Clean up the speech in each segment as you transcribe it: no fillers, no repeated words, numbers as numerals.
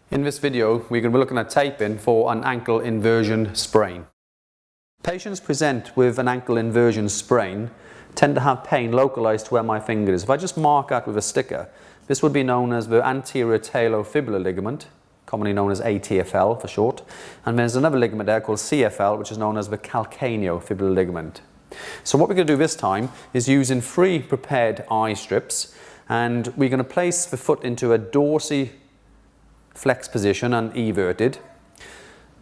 In this video, we're going to be looking at taping for an ankle inversion sprain. Patients present with an ankle inversion sprain tend to have pain localized to where my finger is. If I just mark that with a sticker, this would be known as the anterior talofibular ligament, commonly known as ATFL for short, and there's another ligament there called CFL, which is known as the calcaneofibular ligament. So what we're going to do this time is using 3 prepared eye strips, and we're going to place the foot into a dorsiflex position and everted.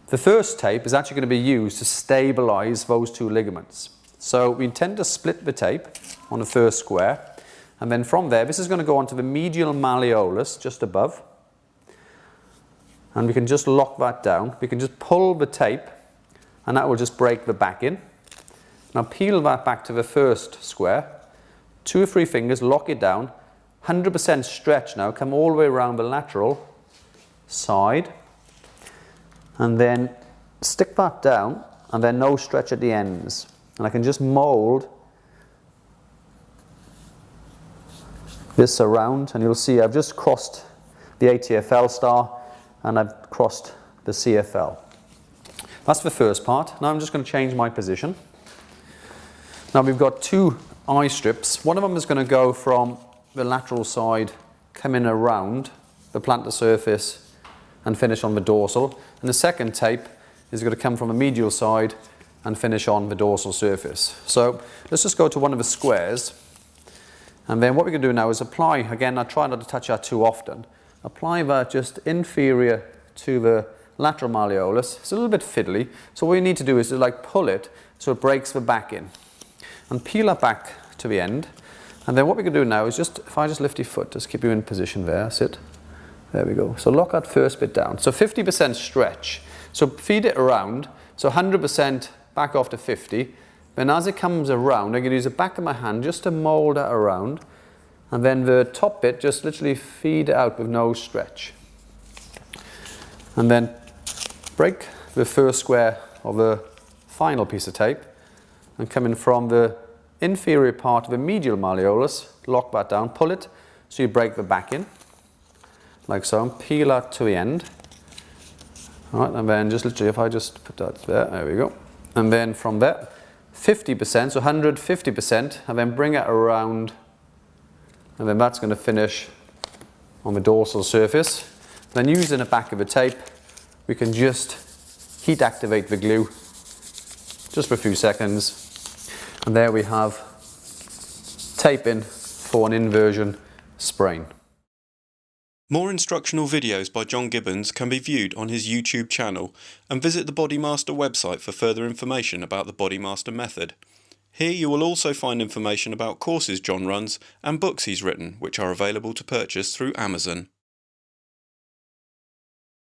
The first tape is actually going to be used to stabilize those 2 ligaments. So we intend to split the tape on the first square, and then from there this is going to go onto the medial malleolus just above, and we can just lock that down. We can just pull the tape and that will just break the back in. Now peel that back to the first square, 2 or 3 fingers, lock it down, 100% stretch now, come all the way around the lateral side, and then stick that down, and then no stretch at the ends. And I can just mold this around, and you'll see I've just crossed the ATFL star and I've crossed the CFL. That's the first part. Now I'm just going to change my position. Now we've got 2 eye strips. One of them is going to go from the lateral side, come in around the plantar surface and finish on the dorsal. And the second tape is going to come from the medial side and finish on the dorsal surface. So let's just go to one of the squares. And then what we're going to do now is apply, again, I try not to touch that too often, apply that just inferior to the lateral malleolus. It's a little bit fiddly. So what you need to do is to pull it so it breaks the back in. And peel that back to the end. And then what we can do now is just, if I just lift your foot, just keep you in position there, sit. There we go. So lock that first bit down. So 50% stretch. So feed it around. So 100% back off to 50. Then as it comes around, I'm going to use the back of my hand just to mold that around. And then the top bit, just literally feed it out with no stretch. And then break the first square of the final piece of tape. And come in from the inferior part of the medial malleolus, lock that down, pull it so you break the back in, like so, and peel that to the end. All right, and then just literally, if I just put that there we go. And then from there, 50%, so 150%, and then bring it around, and then that's going to finish on the dorsal surface. Then using the back of the tape, we can just heat activate the glue just for a few seconds. And there we have taping for an inversion sprain. More instructional videos by John Gibbons can be viewed on his YouTube channel, and visit the Bodymaster website for further information about the Bodymaster method. Here you will also find information about courses John runs and books he's written, which are available to purchase through Amazon.